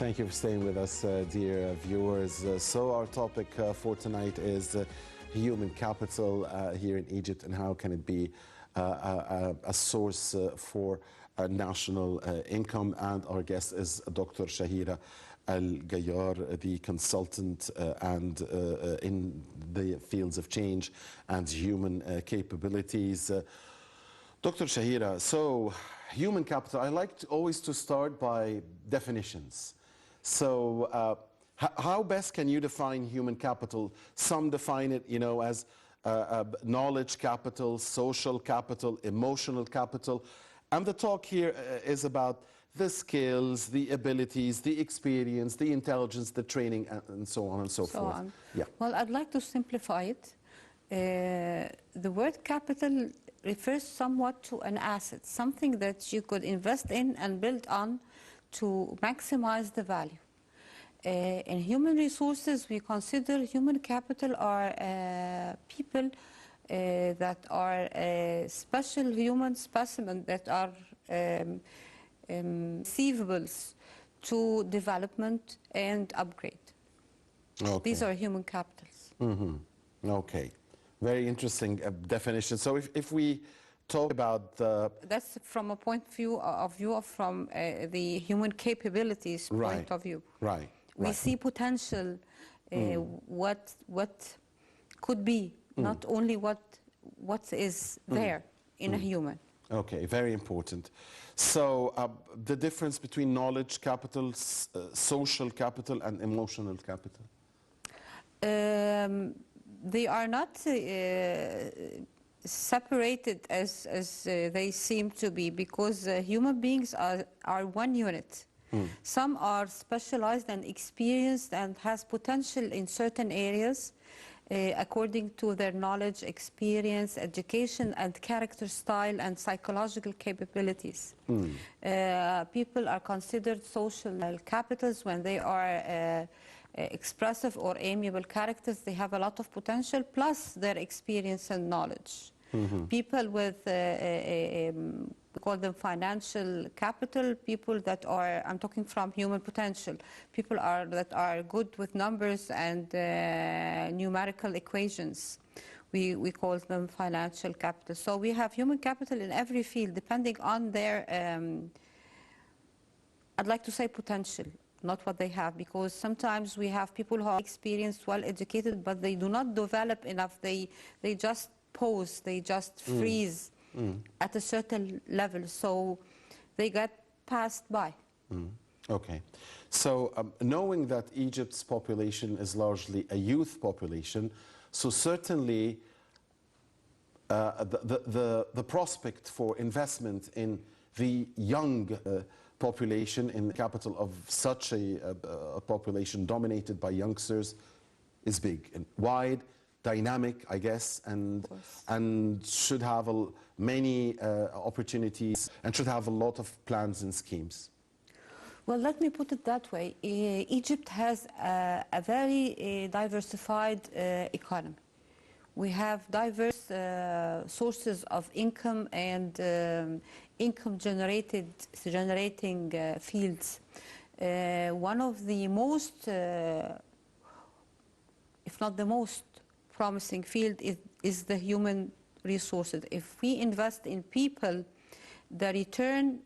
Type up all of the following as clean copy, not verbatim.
Thank you for staying with us, dear viewers. So our topic for tonight is human capital here in Egypt, and how can it be a source for national income. And our guest is Dr. Shahira Gayar, the consultant and in the fields of change and human capabilities. Dr. Shahira, so human capital, I like always to start by definitions. So how best can you define human capital? Some define it, as knowledge capital, social capital, emotional capital. And the talk here is about the skills, the abilities, the experience, the intelligence, the training, and so on and so forth. Yeah. Well, I'd like to simplify it. The word capital refers somewhat to an asset, something that you could invest in and build on to maximize the value. In human resources, we consider human capital are people that are special human specimens that are receivables to development and upgrade. Okay. These are human capitals. Mm-hmm. Okay. Very interesting definition. So if we talk about the... That's from a point of view from the human capabilities point of view. Right. We see potential, what could be, not only what is there in a human. Okay, very important. So the difference between knowledge capital, social capital, and emotional capital? They are not separated as they seem to be, because human beings are one unit. Some are specialized and experienced and has potential in certain areas according to their knowledge, experience, education, and character style and psychological capabilities. People are considered social capitals when they are expressive or amiable characters. They have a lot of potential, plus their experience and knowledge. People with, we call them financial capital, people that are, I'm talking from human potential, people that are good with numbers and numerical equations. We call them financial capital. So we have human capital in every field, depending on their, I'd like to say potential, not what they have, because sometimes we have people who are experienced, well-educated, but they do not develop enough. They just pause, they just freeze at a certain level, so they get passed by. Okay, so knowing that Egypt's population is largely a youth population, so certainly the prospect for investment in the young population in the capital of such a population dominated by youngsters is big and wide, dynamic, I guess, and should have many opportunities and should have a lot of plans and schemes. Well, let me put it that way. Egypt has a very diversified economy. We have diverse sources of income and income generating fields. One of the most, if not the most promising field is the human resources. If we invest in people, the return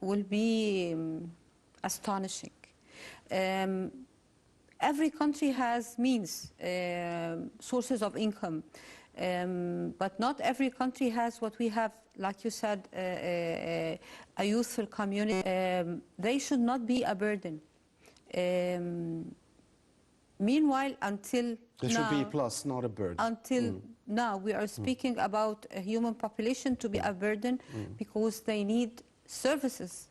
will be astonishing. Every country has means, sources of income, but not every country has what we have, like you said, a youthful community. They should not be a burden. Meanwhile, until there should be a plus, not a burden. Until now, we are speaking about a human population to be a burden because they need services.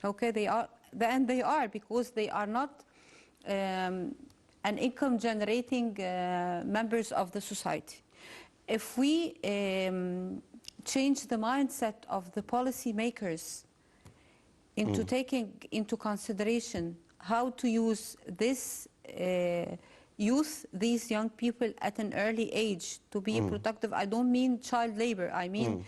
Okay, they are, and they are, because they are not an income-generating members of the society. If we change the mindset of the policymakers into taking into consideration how to use this youth, these young people at an early age to be productive. I don't mean child labor, I mean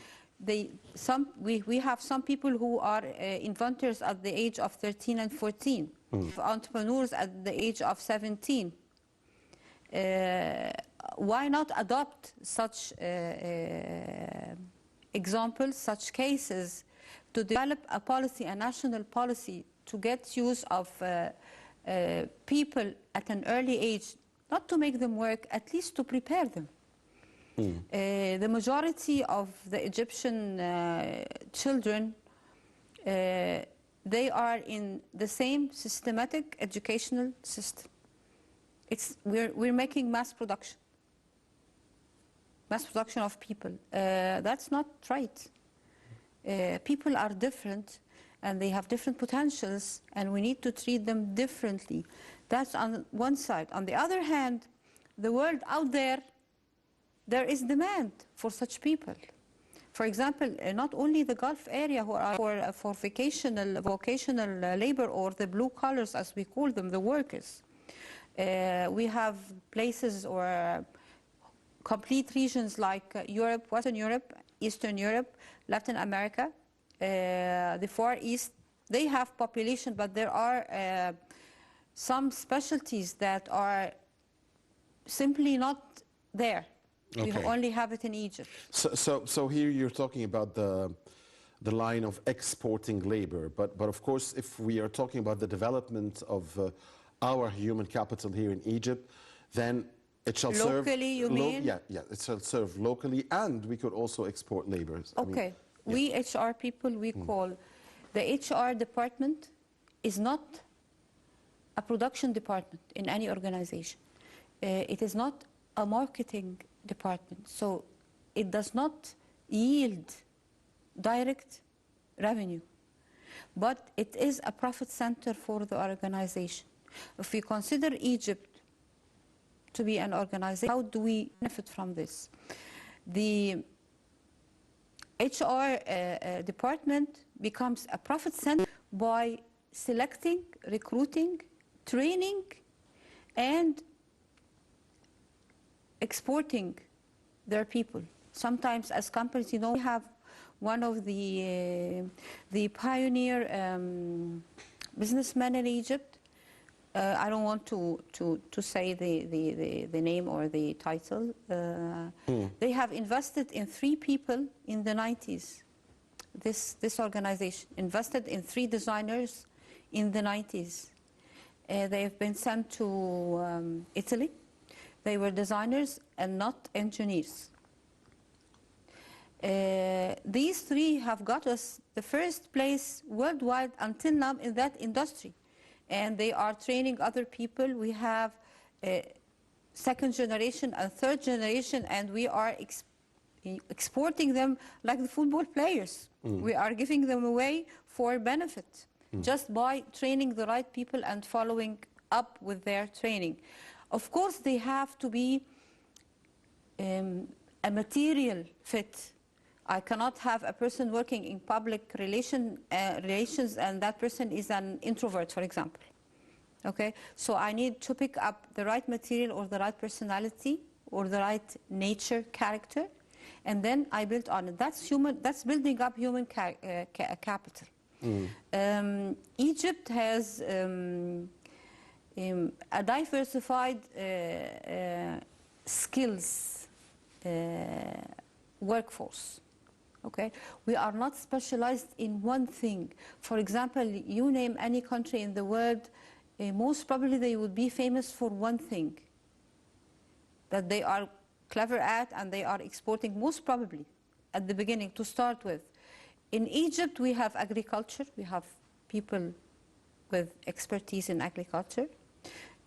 we have some people who are inventors at the age of 13 and 14, entrepreneurs at the age of 17. Why not adopt such examples, such cases, to develop a policy, a national policy, to get use of people at an early age, not to make them work, at least to prepare them. The majority of the Egyptian children, they are in the same systematic educational system. We're making mass production of people. That's not right. People are different, and they have different potentials, and we need to treat them differently. That's on one side. On the other hand, the world out there is demand for such people. For example, not only the Gulf area who are for vocational labor, or the blue collars as we call them, the workers. We have places or complete regions like Europe, Western Europe, Eastern Europe, Latin America, the Far East. They have population, but there are some specialties that are simply not there. Okay. We only have it in Egypt. So here you're talking about the line of exporting labor, but of course, if we are talking about the development of our human capital here in Egypt, then it shall serve locally. You mean? Yeah, it shall serve locally, and we could also export labor. Okay, we HR people, we call the HR department is not a production department in any organization. It is not a marketing department, so it does not yield direct revenue, but it is a profit center for the organization. If we consider Egypt to be an organization, how do we benefit from this? The HR department becomes a profit center by selecting, recruiting, training, and exporting their people. Sometimes, as companies, you know, we have one of the pioneer businessmen in Egypt. I don't want to say the name or the title. They have invested in 3 people in the 90s. This organization invested in 3 designers in the 90s. They have been sent to Italy. They were designers and not engineers. These 3 have got us the first place worldwide until now in that industry. And they are training other people. We have second generation and third generation, and we are exporting them like the football players. We are giving them away for benefit just by training the right people and following up with their training. Of course, they have to be a material fit. I cannot have a person working in public relations and that person is an introvert, for example. Okay, so I need to pick up the right material or the right personality or the right nature, character, and then I build on it. That's building up human capital. Egypt has a diversified skills workforce. Okay, we are not specialized in one thing. For example, you name any country in the world, most probably they would be famous for one thing that they are clever at and they are exporting, most probably at the beginning to start with. In Egypt, we have agriculture. We have people with expertise in agriculture,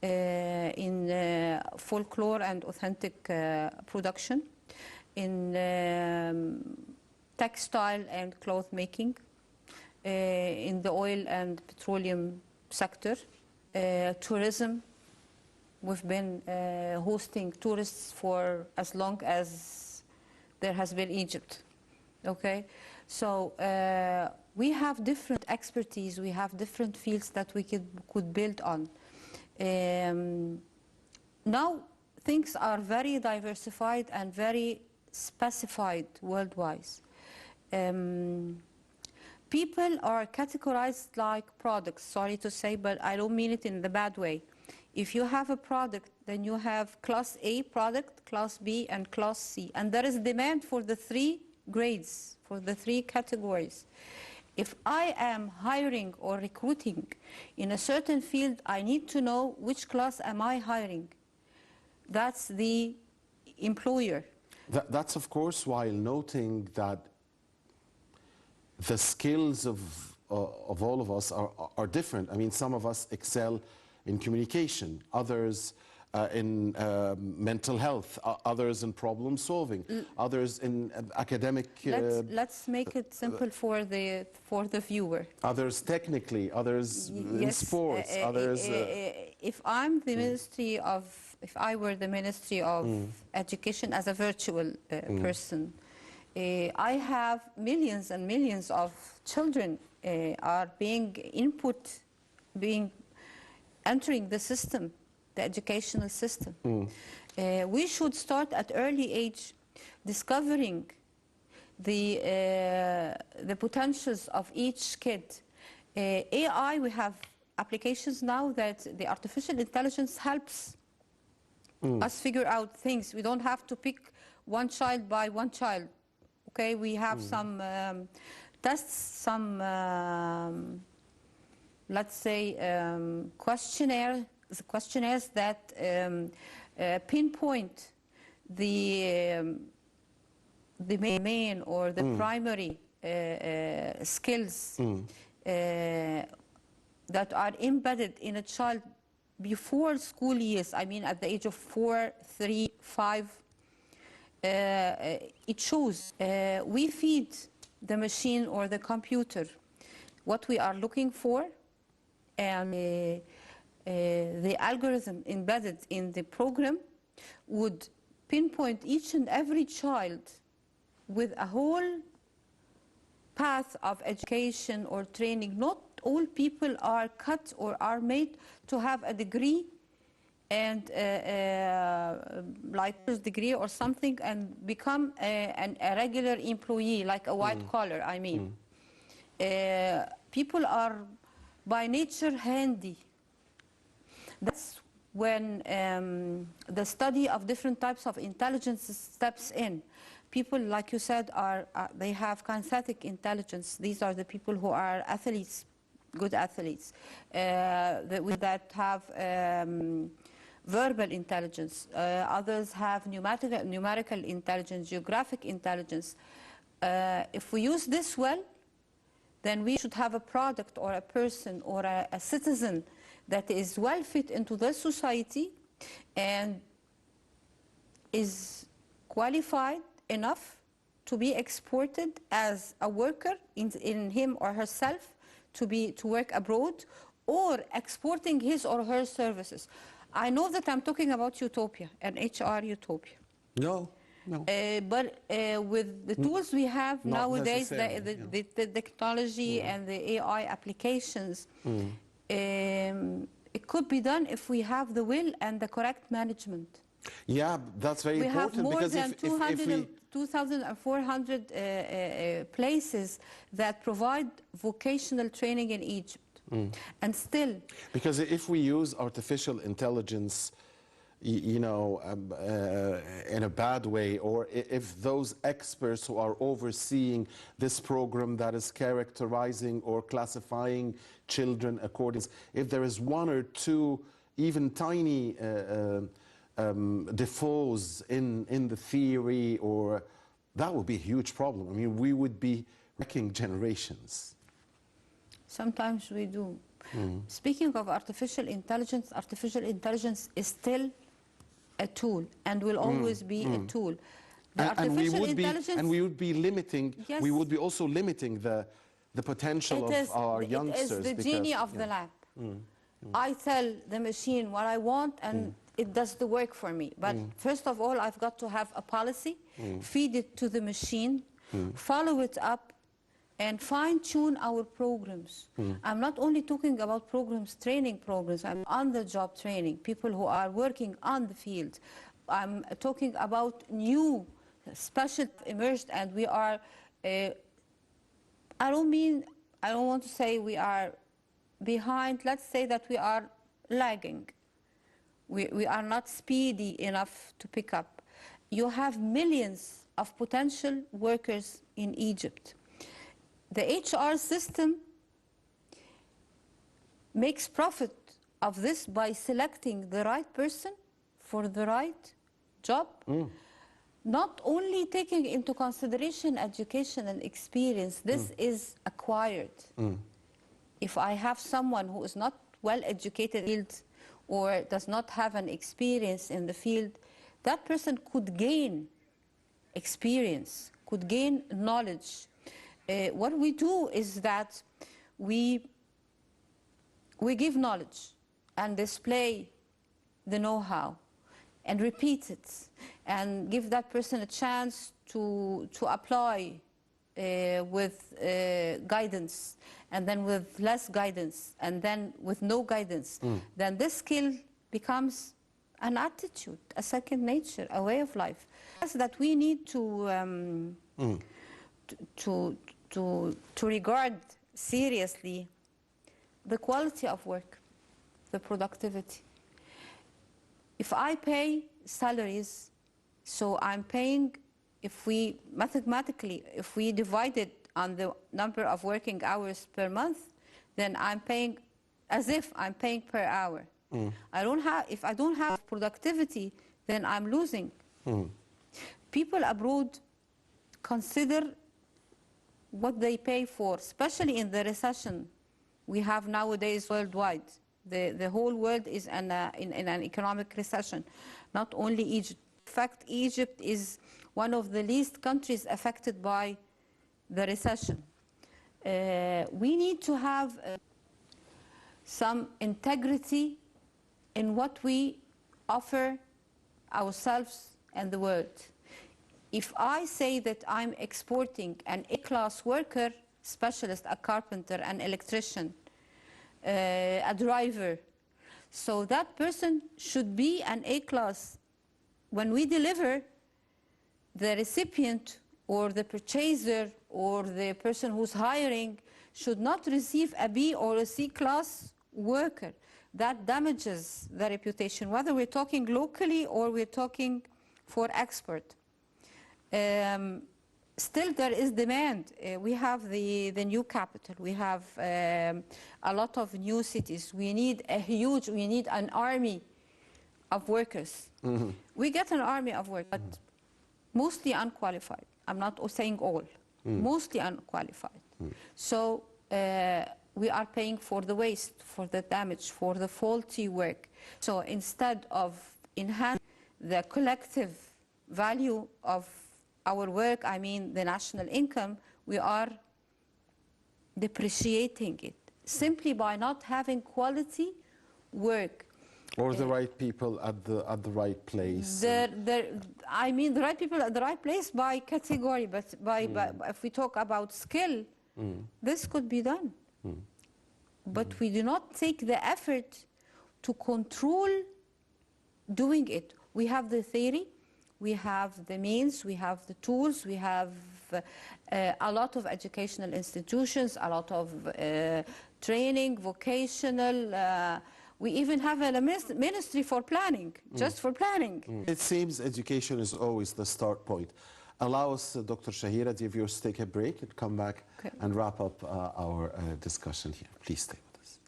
in folklore and authentic production, in textile and cloth making, in the oil and petroleum sector, tourism. We've been hosting tourists for as long as there has been Egypt. Okay, so we have different expertise, we have different fields that we could build on. Now things are very diversified and very specified worldwide. um, people are categorized like products, sorry to say, but I don't mean it in the bad way. If you have a product, then you have class A product, class B, and class C. And there is demand for the three grades, for the three categories. If I am hiring or recruiting in a certain field, I need to know which class am I hiring. That's the employer. That's of course while noting that the skills of all of us are different. I mean, some of us excel in communication, others in mental health, others in problem solving, others in academic. Let's make it simple for the viewer. Others technically, others in sports, others. If I'm the Ministry of, if I were the Ministry of Education as a virtual person, I have millions and millions of children are being entering the system, the educational system. We should start at early age discovering the potentials of each kid. AI, we have applications now that the artificial intelligence helps us figure out things. We don't have to pick one child by one child. Okay, we have some tests, some let's say questionnaires that pinpoint the main or the primary skills that are embedded in a child before school years. I mean, at the age of 4, 3, 5. It shows we feed the machine or the computer what we are looking for, and the algorithm embedded in the program would pinpoint each and every child with a whole path of education or training. Not all people are cut or are made to have a degree and like a degree or something and become a regular employee, like a white collar, I mean. People are by nature handy. That's when the study of different types of intelligence steps in. People, like you said, they have kinesthetic intelligence. These are the people who are athletes, good athletes, that have verbal intelligence. Others have numerical intelligence, geographic intelligence. If we use this well, then we should have a product or a person or a citizen that is well fit into the society and is qualified enough to be exported as a worker in him or herself to work abroad, or exporting his or her services. I know that I'm talking about utopia, an HR utopia. No. But with the tools we have nowadays, the technology and the AI applications, it could be done if we have the will and the correct management. Yeah, that's very important. We have more because than if 2,400 places that provide vocational training in Egypt. And still... Because if we use artificial intelligence, in a bad way, or if those experts who are overseeing this program that is characterizing or classifying children according, if there is one or two even tiny defaults in the theory, or that would be a huge problem. I mean, we would be wrecking generations. Sometimes we do. Speaking of artificial intelligence is still a tool and will always be a tool. And we would be limiting. Yes. We would be also limiting the potential of our youngsters. It is the genie of the lamp. I tell the machine what I want, and it does the work for me. But first of all, I've got to have a policy, feed it to the machine, follow it up, and fine-tune our programs. I'm not only talking about programs, training programs. I'm on-the-job training, people who are working on the field. I'm talking about new special emerged, and we are I don't want to say we are behind. Let's say that we are lagging. We are not speedy enough to pick up. You have millions of potential workers in Egypt. The HR system makes profit of this by selecting the right person for the right job, not only taking into consideration education and experience. This is acquired. If I have someone who is not well educated in the field or does not have an experience in the field, that person could gain experience, could gain knowledge. What we do is that we give knowledge and display the know-how and repeat it and give that person a chance to apply with guidance, and then with less guidance, and then with no guidance. Then this skill becomes an attitude, a second nature, a way of life. That's that we need to regard seriously the quality of work, the productivity. If I pay salaries, so I'm paying, if we mathematically, if we divide it on the number of working hours per month, then I'm paying as if I'm paying per hour. If I don't have productivity, then I'm losing. People abroad consider what they pay for, especially in the recession we have nowadays worldwide. The whole world is in an economic recession, not only Egypt. In fact, Egypt is one of the least countries affected by the recession. We need to have some integrity in what we offer ourselves and the world. If I say that I'm exporting an A-class worker, specialist, a carpenter, an electrician, a driver, so that person should be an A-class. When we deliver, the recipient or the purchaser or the person who's hiring should not receive a B or a C-class worker. That damages the reputation, whether we're talking locally or we're talking for export. Still, there is demand. We have the new capital. We have a lot of new cities. We need an army of workers. We get an army of workers, but mostly unqualified. I'm not saying all, mostly unqualified. So we are paying for the waste, for the damage, for the faulty work. So instead of enhancing the collective value of our work, I mean the national income, we are depreciating it simply by not having quality work. Or the right people at the right place. I mean the right people at the right place by category, but if we talk about skill, this could be done. But we do not take the effort to control doing it. We have the theory, we have the means, we have the tools, we have a lot of educational institutions, a lot of training, vocational. We even have a ministry for planning, just for planning. It seems education is always the start point. Allow us, Dr. Shahira, dear viewers, to take a break and come back and wrap up our discussion here. Please stay with us.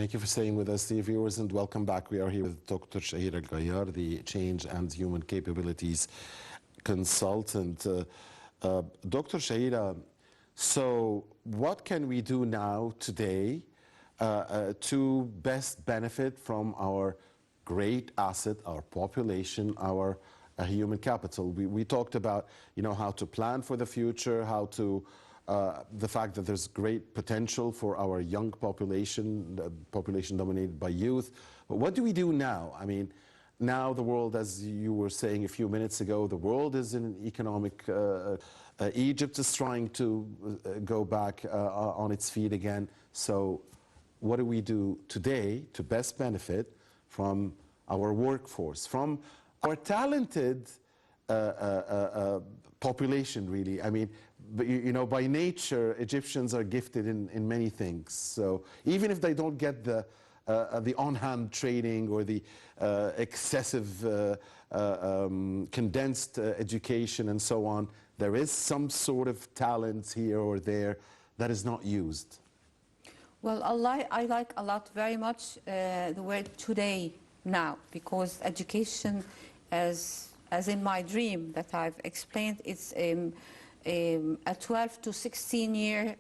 Thank you for staying with us, dear viewers, and welcome back. We are here with Dr. Shahira Gayar, the Change and Human Capabilities Consultant. Dr. Shahira, so what can we do now, today, to best benefit from our great asset, our population, our human capital? We talked about, how to plan for the future, how to the fact that there's great potential for our young population, population dominated by youth. But what do we do now? I mean, now the world, as you were saying a few minutes ago, the world is in economic, Egypt is trying to go back on its feet again. So what do we do today to best benefit from our workforce, from our talented population, really? I mean, by nature, Egyptians are gifted in many things. So even if they don't get the on-hand training or the excessive condensed education and so on, there is some sort of talent here or there that is not used. Well, I like a lot very much the word today, now, because education, as in my dream that I've explained, it's a 12 to 16 year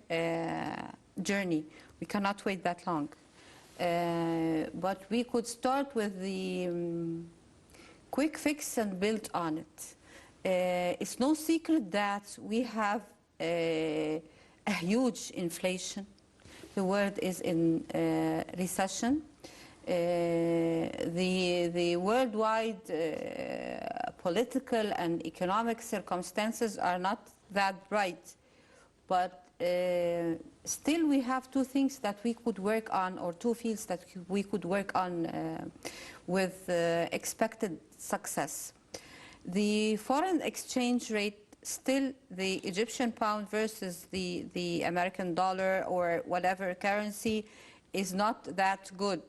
journey. We cannot wait that long. But we could start with the quick fix and build on it. It's no secret that we have a huge inflation. The world is in recession. The worldwide political and economic circumstances are not that bright, but still we have two things that we could work on, or two fields that we could work on with expected success. The foreign exchange rate, still the Egyptian pound versus the American dollar or whatever currency is not that good.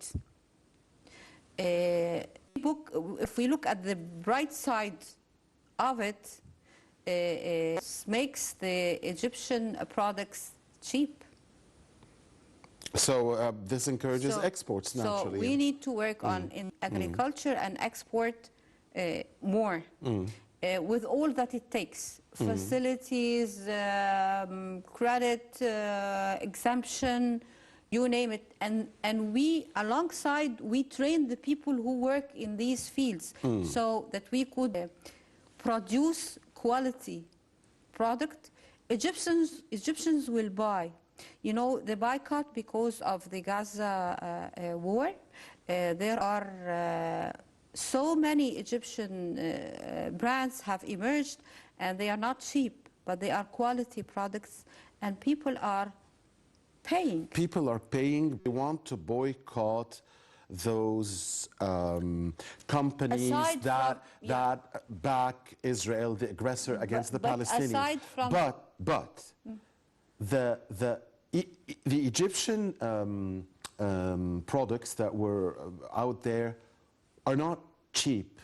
If we look at the bright side of it, makes the Egyptian products cheap. So this encourages exports naturally. So we need to work on in agriculture and export more with all that it takes. Facilities, credit, exemption, you name it. And we, alongside, we train the people who work in these fields so that we could produce quality product. Egyptians will buy. The boycott because of the Gaza war, there are so many Egyptian brands have emerged, and they are not cheap, but they are quality products, and people are paying. People are paying. They want to boycott those companies that back Israel, the aggressor, against the Palestinians. Aside from the Egyptian products that were out there are not cheap,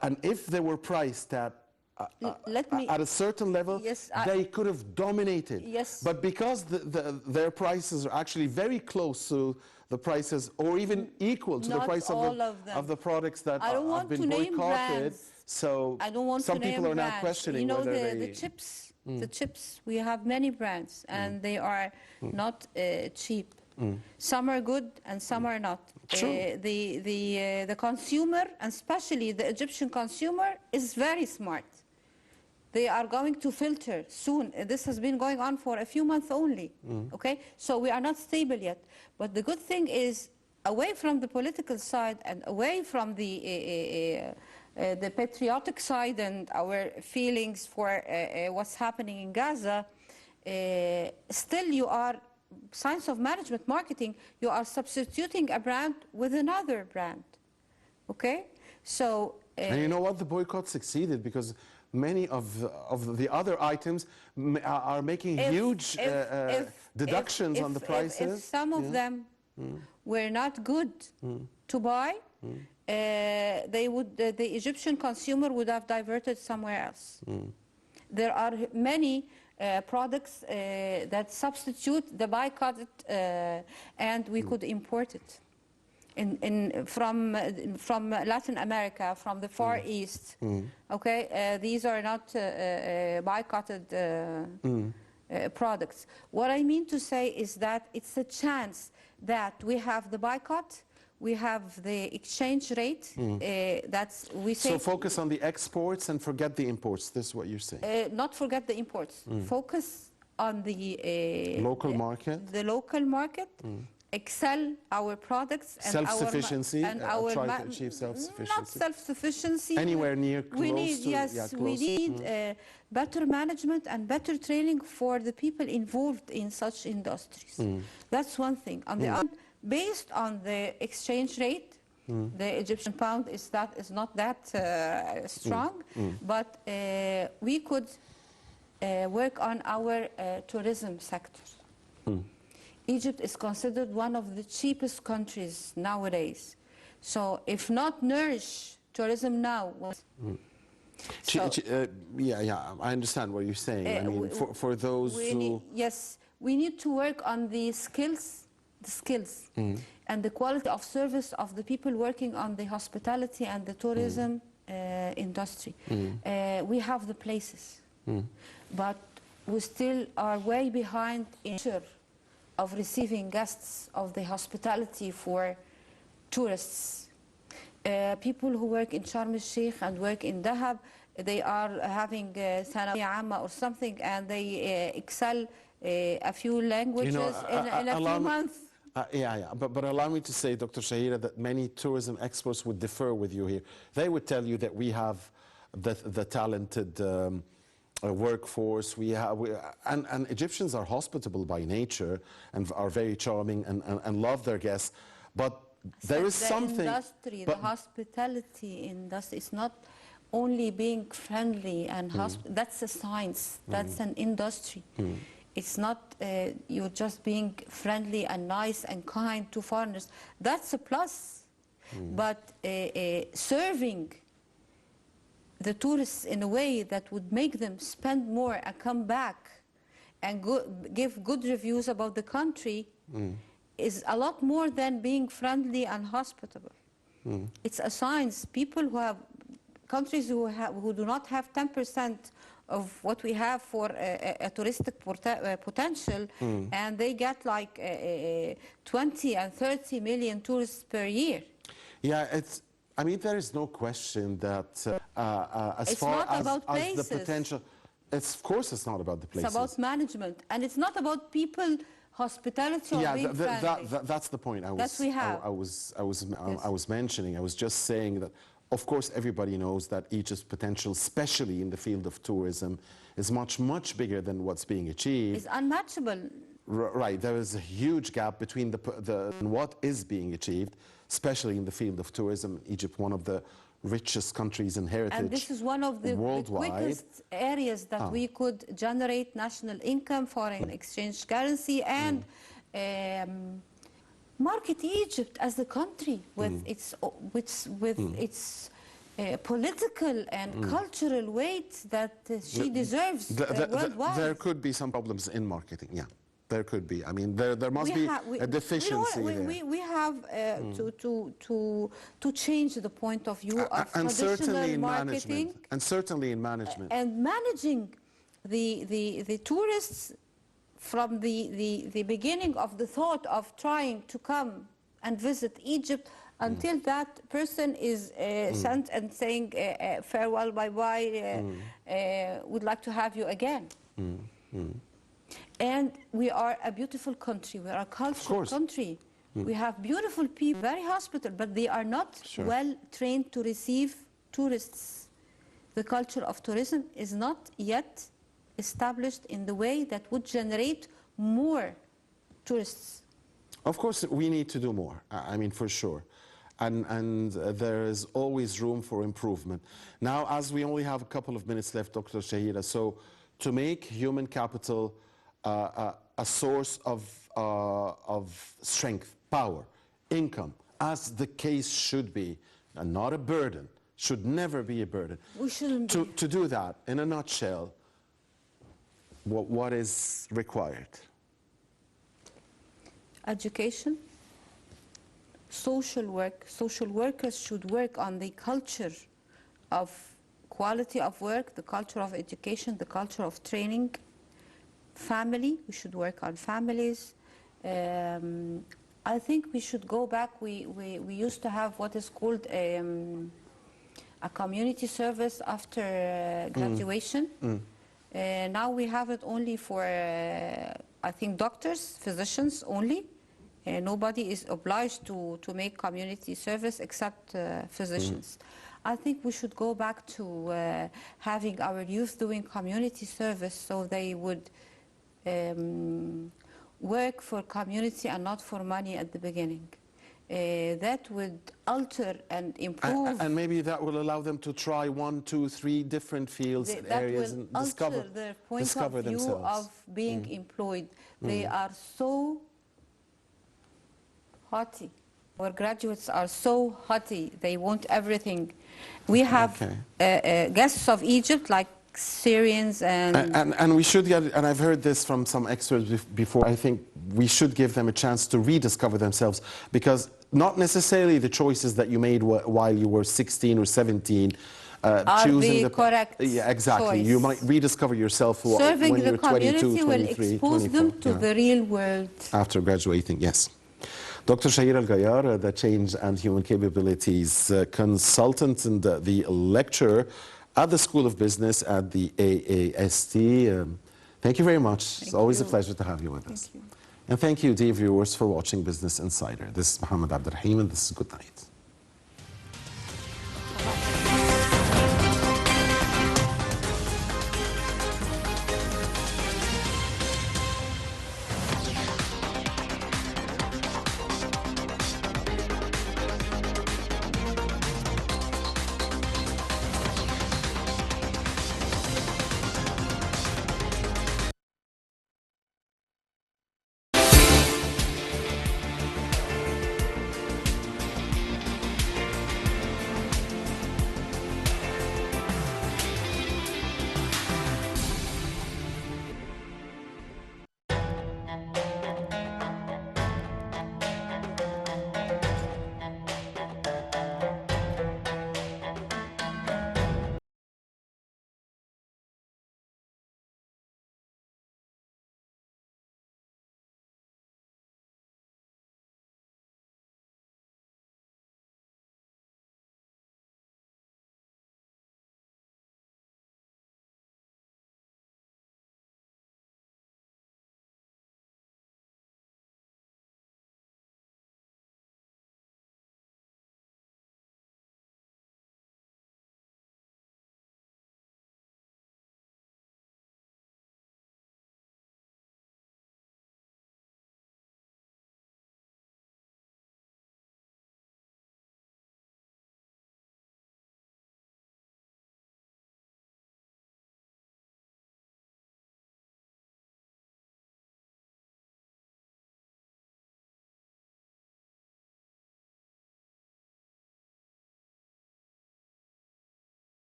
and if they were priced at a certain level, yes, they could have dominated. Yes. But because their prices are actually very close to the prices, or even equal to the price of the products that have been boycotted, so some people are now questioning whether the chips. The chips, we have many brands, and they are not cheap. Some are good and some are not. The consumer, and especially the Egyptian consumer, is very smart. They are going to filter soon. This has been going on for a few months only. Okay, so we are not stable yet. But the good thing is, away from the political side and away from the patriotic side and our feelings for what's happening in Gaza, still you are, science of management marketing, you are substituting a brand with another brand. Okay, so and you know what, the boycott succeeded because many of the other items are making huge deductions on the prices. If some of them were not good to buy, the Egyptian consumer would have diverted somewhere else. There are many products that substitute the boycotted, and we could import it from Latin America, from the Far East. Okay, these are not boycotted products. What I mean to say is that it's a chance that we have the boycott, we have the exchange rate. That's we say. So focus on the exports and forget the imports. This is what you're saying. Not forget the imports. Focus on the local market. The local market. Excel our products and self-sufficiency. Our try to achieve self-sufficiency. Not self-sufficiency. Anywhere near close we need, to. yes, Yeah, close. we need better management and better training for the people involved in such industries. That's one thing. On the other, based on the exchange rate, the Egyptian pound is not that strong, but we could work on our tourism sector. Egypt is considered one of the cheapest countries nowadays. So if not nourish tourism now, yeah, I understand what you're saying. I mean, for those who... Yes, we need to work on the skills and the quality of service of the people working on the hospitality and the tourism industry. We have the places, but we still are way behind in of receiving guests of the hospitality for tourists. People who work in Sharm el-Sheikh and work in Dahab, they are having Thanawiya Amma or something, and they excel a few languages in a few months. But allow me to say, Dr. Shahira, that many tourism experts would differ with you here. They would tell you that we have the talented workforce, and Egyptians are hospitable by nature and are very charming and love their guests, but there is something... The hospitality industry is not only being friendly and that's a science, that's an industry. It's not you're just being friendly and nice and kind to foreigners. That's a plus, but serving the tourists in a way that would make them spend more and come back and give good reviews about the country is a lot more than being friendly and hospitable. It's a science. People who have, countries who do not have 10% of what we have for a touristic potential, and they get like 20 and 30 million tourists per year. Yeah, I mean, there is no question that as it's far not about as the potential, of course it's not about the places. It's about management, and it's not about people, hospitality, or being friendly. That's the point I was mentioning. I was just saying that, of course, everybody knows that Egypt's potential, especially in the field of tourism, is much, much bigger than what's being achieved. It's unmatchable. Right, there is a huge gap between what is being achieved, especially in the field of tourism. Egypt, one of the richest countries in heritage worldwide. And this is one of the quickest areas that we could generate national income, foreign exchange currency, and market Egypt as a country with its political and cultural weight that she deserves worldwide. There could be some problems in marketing, yeah. There could be. I mean, there must be a deficiency there. We have to change the point of view of traditional marketing. And certainly in management. And managing the tourists from the beginning of the thought of trying to come and visit Egypt until that person is sent and saying farewell, bye-bye, would like to have you again. And we are a beautiful country. We are a cultural country. We have beautiful people, very hospitable, but they are not well trained to receive tourists. The culture of tourism is not yet established in the way that would generate more tourists. Of course, we need to do more. I mean, for sure. And there is always room for improvement. Now, as we only have a couple of minutes left, Dr. Shahira, so to make human capital a source of strength, power, income, as the case should be, and not a burden, should never be a burden. We shouldn't to do that, in a nutshell, what is required? Education, social work. Social workers should work on the culture of quality of work, the culture of education, the culture of training. Family, we should work on families. I think we should go back. We used to have what is called a community service after graduation. Now we have it only for, I think, doctors, physicians only. Nobody is obliged to make community service except physicians. I think we should go back to having our youth doing community service so they would work for community and not for money at the beginning. That would alter and improve. And maybe that will allow them to try 1, 2, 3 different fields, areas, and discover their point of view themselves. of being employed. They are so haughty. Our graduates are so haughty. They want everything. We have guests of Egypt like Syrians and we should get, and I've heard this from some experts before, I think we should give them a chance to rediscover themselves, because not necessarily the choices that you made while you were 16 or 17 are choosing the correct yeah, exactly. choice. You might rediscover yourself Serving when the you're 22, community will 23, expose 24. them to the real world. After graduating, yes. Dr. Shahira Gayar, the Change and Human Capabilities Consultant and the lecturer at the School of Business at the AAST. Thank you very much. It's always a pleasure to have you with us. Thank you. And thank you, dear viewers, for watching Business Insider. This is Mohammed Abdurrahim, and this is good night.